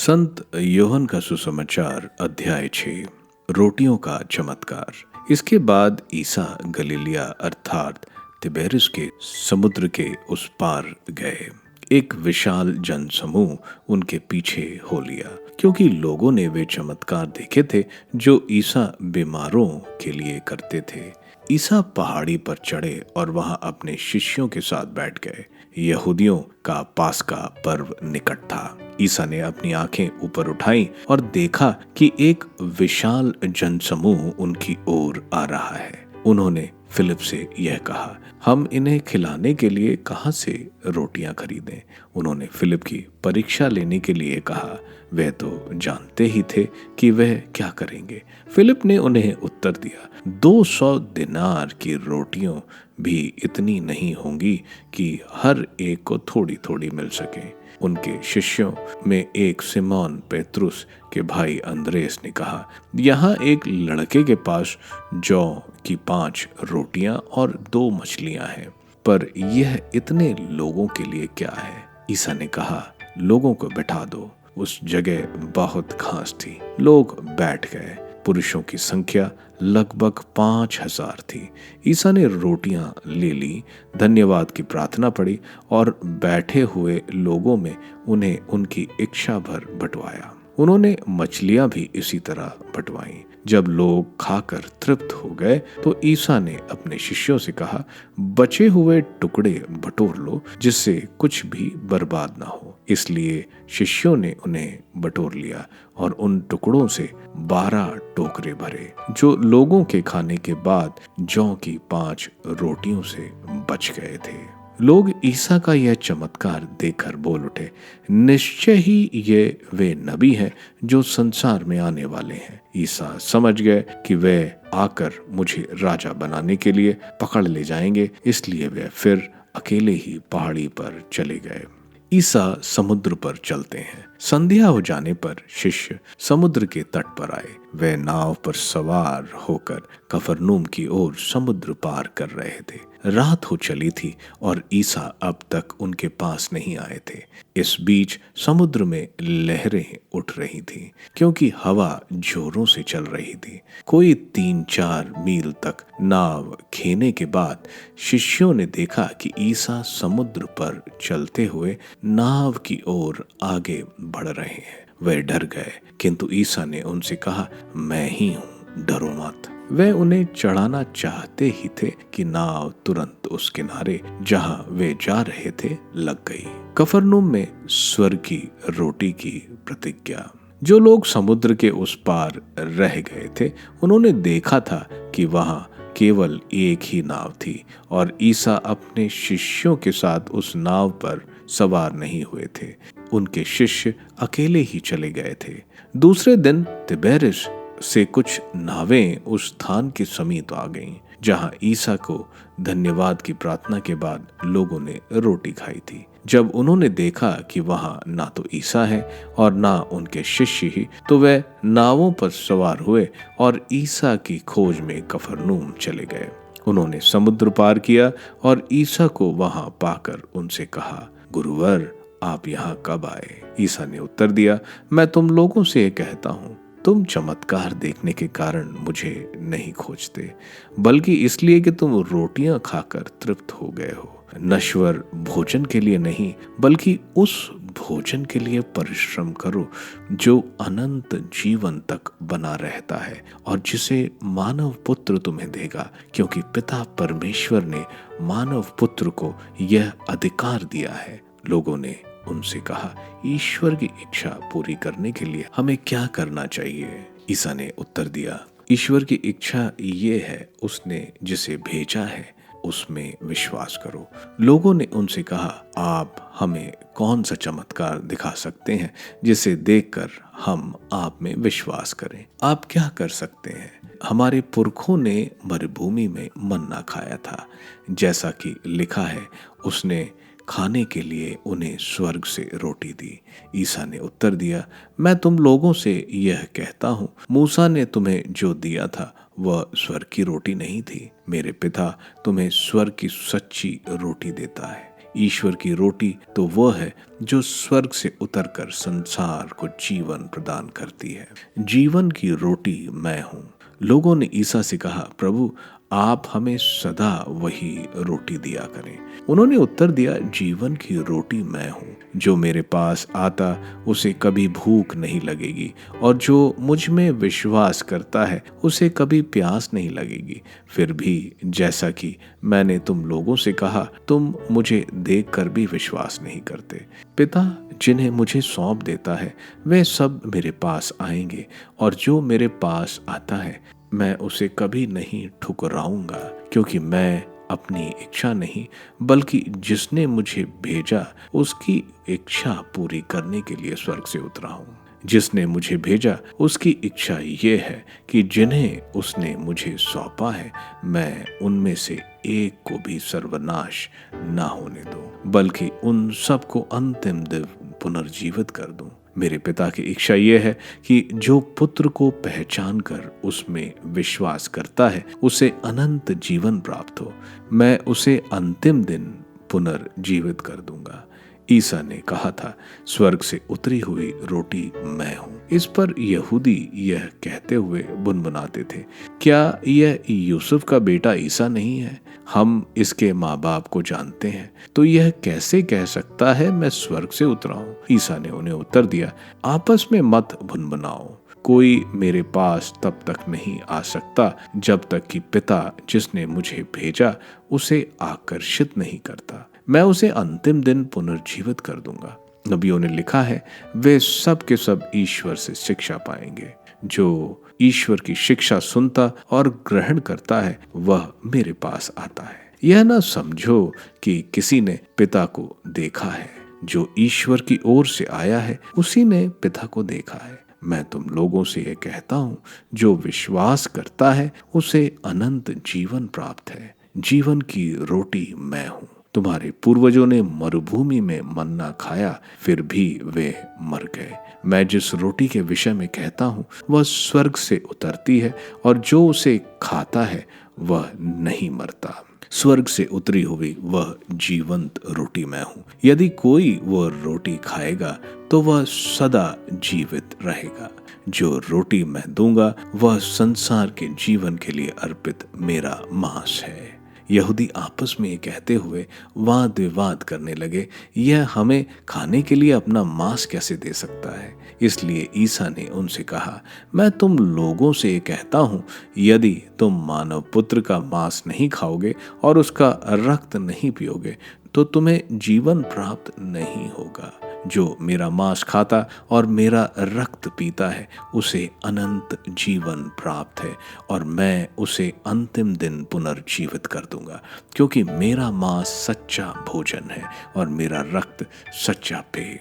संत योहन का सुसमाचार अध्याय 6 रोटियों का चमत्कार। इसके बाद ईसा गलीलिया अर्थात तिबेरिस के समुद्र के उस पार गए। एक विशाल जनसमूह उनके पीछे हो लिया, क्योंकि लोगों ने वे चमत्कार देखे थे जो ईसा बीमारों के लिए करते थे। ईसा पहाड़ी पर चढ़े और वहां अपने शिष्यों के साथ बैठ गए। यहूदियों का पास्का पर्व निकट था। ईसा ने अपनी आंखें ऊपर उठाई और देखा कि एक विशाल जनसमूह उनकी ओर आ रहा है। उन्होंने फिलिप से यह कहा, हम इन्हें खिलाने के लिए कहां से रोटियां खरीदें? उन्होंने फिलिप की परीक्षा लेने के लिए कहा। वह तो जानते ही थे कि वह क्या करेंगे। फिलिप ने उन्हें उत्तर दिया, 200 दिनार की रोटियों भी इतनी नहीं होंगी कि हर एक को थोड़ी थोड़ी मिल सके। उनके शिष्यों में एक सिमोन पेत्रुस के भाई अंद्रेस ने कहा, यहाँ एक लड़के के पास जौ की 5 रोटियां और 2 मछलियां हैं, पर यह इतने लोगों के लिए क्या है? ईसा ने कहा, लोगों को बैठा दो। उस जगह बहुत घास थी। लोग बैठ गए। पुरुषों की संख्या लगभग 5000 थी। ईसा ने रोटियां ले ली, धन्यवाद की प्रार्थना पड़ी और बैठे हुए लोगों में उन्हें उनकी इच्छा भर बंटवाया। उन्होंने मछलियां भी इसी तरह बंटवाई। जब लोग खाकर तृप्त हो गए तो ईसा ने अपने शिष्यों से कहा, बचे हुए टुकड़े बटोर लो, जिससे कुछ भी बर्बाद ना हो। इसलिए शिष्यों ने उन्हें बटोर लिया और उन टुकड़ों से 12 टोकरे भरे, जो लोगों के खाने के बाद जौ की 5 रोटियों से बच गए थे। लोग ईसा का यह चमत्कार देखकर बोल उठे, निश्चय ही ये वे नबी हैं जो संसार में आने वाले हैं। ईसा समझ गए कि वे आकर मुझे राजा बनाने के लिए पकड़ ले जाएंगे, इसलिए वे फिर अकेले ही पहाड़ी पर चले गए। ईसा समुद्र पर चलते हैं। संध्या हो जाने पर शिष्य समुद्र के तट पर आए। वे नाव पर सवार होकर कफरनूम की ओर समुद्र पार कर रहे थे। रात हो चली थी और ईसा अब तक उनके पास नहीं आए थे। इस बीच समुद्र में लहरें उठ रही थीं, क्योंकि हवा जोरों से चल रही थी। कोई 3-4 मील तक नाव खेने के बाद शिष्यों ने देखा कि ईसा समुद्र पर चलते हुए नाव की ओर आगे बढ़ रहे हैं। वे डर गए, किंतु ईसा ने उनसे कहा, मैं ही हूं, डरो मत। वे उन्हें चढ़ाना चाहते ही थे कि नाव तुरंत उस किनारे जहां वे जा रहे थे लग गई। कफरनूम में स्वर्ग की रोटी की प्रतिज्ञा। जो लोग समुद्र के उस पार रह गए थे, उन्होंने देखा था कि वहां केवल एक ही नाव थी और ईसा अपने शिष्यों के साथ उस नाव पर सवार नहीं हुए थे। उनके शिष्य अकेले ही चले गए थे। दूसरे दिन तिबेरिस से कुछ नावें उस स्थान के समीप आ गईं, जहां ईसा को धन्यवाद की प्रार्थना के बाद लोगों ने रोटी खाई थी। जब उन्होंने देखा कि वहां ना तो ईसा है और ना उनके शिष्य ही, तो वे नावों पर सवार हुए और ईसा की खोज में कफरनूम चले गए। उन्होंने समुद्र पार किया और ईसा को वहां पाकर उनसे कहा, गुरुवर, आप यहाँ कब आए? ईसा ने उत्तर दिया, मैं तुम लोगों से ये कहता हूँ, तुम चमत्कार देखने के कारण मुझे नहीं खोजते, बल्कि इसलिए कि तुम रोटियां खाकर तृप्त हो गए हो। नश्वर भोजन के लिए नहीं, बल्कि उस भोजन के लिए परिश्रम करो जो अनंत जीवन तक बना रहता है और जिसे मानव पुत्र तुम्हें देगा, क्योंकि पिता परमेश्वर ने मानव पुत्र को यह अधिकार दिया है। लोगों ने उनसे कहा, ईश्वर की इच्छा पूरी करने के लिए हमें क्या करना चाहिए? ईसा ने उत्तर दिया, ईश्वर की इच्छा ये है, उसने जिसे भेजा है उसमें विश्वास करो। लोगों ने उनसे कहा, आप हमें कौन सा चमत्कार दिखा सकते हैं जिसे देखकर हम आप में विश्वास करें? आप क्या कर सकते हैं? हमारे पुरखों ने मरुभूमि में मन्ना खाया था, जैसा कि लिखा है, उसने खाने के लिए उन्हें स्वर्ग से रोटी दी। ईसा ने उत्तर दिया, मैं तुम लोगों से यह कहता हूँ, मूसा ने तुम्हें जो दिया था वह स्वर्ग की रोटी नहीं थी। मेरे पिता तुम्हें स्वर्ग की सच्ची रोटी देता है। ईश्वर की रोटी तो वो है जो स्वर्ग से उतरकर संसार को जीवन प्रदान करती है। जीवन की रोटी मैं हूँ। लोगों ने ईसा से कहा, प्रभु आप हमें सदा वही रोटी दिया करें। उन्होंने उत्तर दिया, जीवन की रोटी मैं हूँ। जो मेरे पास आता उसे कभी भूख नहीं लगेगी, और जो मुझ में विश्वास करता है उसे कभी प्यास नहीं लगेगी। फिर भी जैसा कि मैंने तुम लोगों से कहा, तुम मुझे देखकर भी विश्वास नहीं करते। पिता जिन्हें मुझे सौंप देता है वे सब मेरे पास आएंगे, और जो मेरे पास आता है मैं उसे कभी नहीं ठुकराऊंगा, क्योंकि मैं अपनी इच्छा नहीं बल्कि जिसने मुझे भेजा उसकी इच्छा पूरी करने के लिए स्वर्ग से उतरा हूं। जिसने मुझे भेजा उसकी इच्छा ये है कि जिन्हें उसने मुझे सौंपा है मैं उनमें से एक को भी सर्वनाश ना होने दूं, बल्कि उन सबको अंतिम दिन पुनर्जीवित कर दूं। मेरे पिता की इच्छा यह है कि जो पुत्र को पहचान कर उसमें विश्वास करता है उसे अनंत जीवन प्राप्त हो। मैं उसे अंतिम दिन पुनर्जीवित कर दूंगा। ईसा ने कहा था, स्वर्ग से उतरी हुई रोटी मैं हूं। इस पर यहूदी यह कहते हुए बुनबुनाते थे, क्या यह यूसुफ का बेटा ईसा नहीं है? हम इसके माँ बाप को जानते हैं, तो यह कैसे कह सकता है मैं स्वर्ग से उतरा हूं? ईसा ने उन्हें उत्तर दिया, आपस में मत बुनबुनाओ। कोई मेरे पास तब तक नहीं आ सकता जब तक कि पिता जिसने मुझे भेजा उसे आकर्षित नहीं करता। मैं उसे अंतिम दिन पुनर्जीवित कर दूंगा। नबियों ने लिखा है, वे सब के सब ईश्वर से शिक्षा पाएंगे। जो ईश्वर की शिक्षा सुनता और ग्रहण करता है वह मेरे पास आता है। यह ना समझो कि किसी ने पिता को देखा है। जो ईश्वर की ओर से आया है उसी ने पिता को देखा है। मैं तुम लोगों से यह कहता हूँ, जो विश्वास करता है उसे अनंत जीवन प्राप्त है। जीवन की रोटी मैं हूँ। तुम्हारे पूर्वजों ने मरुभूमि में मन्ना खाया, फिर भी वे मर गए। मैं जिस रोटी के विषय में कहता हूँ वह स्वर्ग से उतरती है, और जो उसे खाता है वह नहीं मरता। स्वर्ग से उतरी हुई वह जीवंत रोटी मैं हूँ। यदि कोई वह रोटी खाएगा तो वह सदा जीवित रहेगा। जो रोटी मैं दूंगा वह संसार के जीवन के लिए अर्पित मेरा मांस है। यहूदी आपस में ये कहते हुए वाद विवाद करने लगे, यह हमें खाने के लिए अपना मांस कैसे दे सकता है? इसलिए ईसा ने उनसे कहा, मैं तुम लोगों से ये कहता हूँ, यदि तुम मानव पुत्र का मांस नहीं खाओगे और उसका रक्त नहीं पियोगे तो तुम्हें जीवन प्राप्त नहीं होगा। जो मेरा मांस खाता और मेरा रक्त पीता है उसे अनंत जीवन प्राप्त है, और मैं उसे अंतिम दिन पुनर्जीवित कर दूंगा, क्योंकि मेरा मांस सच्चा भोजन है और मेरा रक्त सच्चा पेय।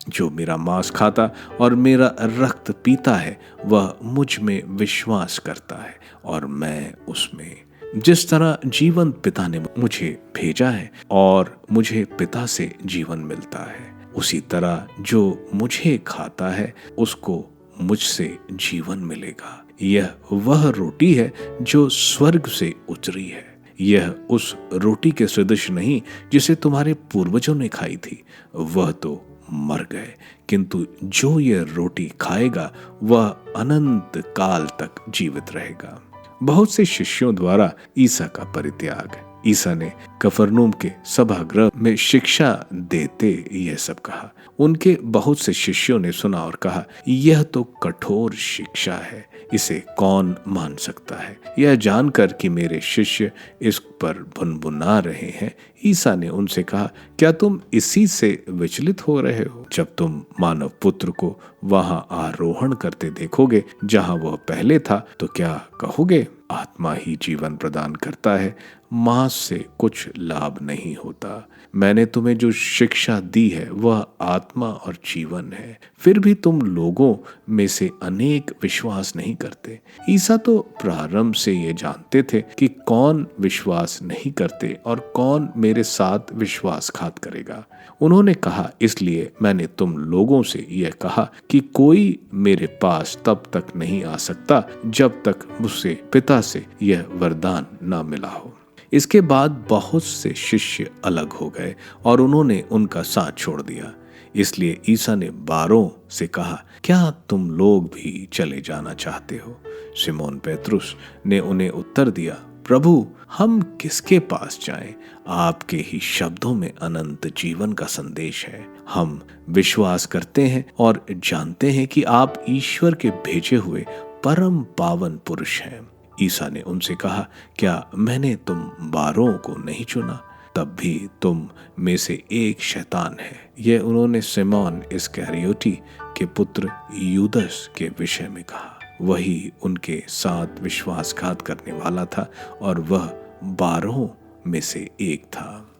जो मेरा मांस खाता और मेरा रक्त पीता है वह मुझ में विश्वास करता है और मैं उसमें। जिस तरह जीवन पिता ने मुझे भेजा है और मुझे पिता से जीवन मिलता है, उसी तरह जो मुझे खाता है उसको मुझसे जीवन मिलेगा। यह वह रोटी है जो स्वर्ग से उतरी है। यह उस रोटी के सदृश नहीं जिसे तुम्हारे पूर्वजों ने खाई थी, वह तो मर गए, किंतु जो यह रोटी खाएगा वह अनंत काल तक जीवित रहेगा। बहुत से शिष्यों द्वारा ईसा का परित्याग। ईसा ने कफरनूम के सभागृह में शिक्षा देते यह सब कहा। उनके बहुत से शिष्यों ने सुना और कहा, यह तो कठोर शिक्षा है, इसे कौन मान सकता है? यह जानकर कि मेरे शिष्य इस पर भुनभुना रहे हैं, ईसा ने उनसे कहा, क्या तुम इसी से विचलित हो रहे हो? जब तुम मानव पुत्र को वहां आरोहण करते देखोगे जहां वह पहले था, तो क्या कहोगे, आत्मा ही जीवन प्रदान करता है, मांस से कुछ लाभ नहीं होता। मैंने तुम्हें जो शिक्षा दी है वह आत्मा और जीवन है, फिर भी तुम लोगों में से अनेक विश्वास नहीं करते। ईसा तो प्रारंभ से ये जानते थे कि कौन विश्वास नहीं करते और कौन मेरे साथ विश्वासघात करेगा। उन्होंने कहा, इसलिए मैंने तुम लोगों से यह कहा कि कोई मेरे पास तब तक नहीं आ सकता जब तक मुझसे पिता से यह वरदान न मिला हो। इसके बाद बहुत से शिष्य अलग हो गए और उन्होंने उनका साथ छोड़ दिया। इसलिए ईसा ने 12 से कहा, क्या तुम लोग भी चले जाना चाहते हो? सिमोन पेतरुस ने उन्हें उत्तर दिया, प्रभु, हम किसके पास जाएं? आपके ही शब्दों में अनंत जीवन का संदेश है। हम विश्वास करते हैं और जानते हैं कि आप ईश्वर के भेजे हुए परम पावन पुरुष हैं। ईसा ने उनसे कहा, क्या मैंने तुम 12 को नहीं चुना? तब भी तुम में से एक शैतान है। यह उन्होंने सिमोन इस्करियोती के पुत्र यूदस के विषय में कहा। वही उनके साथ विश्वासघात करने वाला था और वह 12 में से एक था।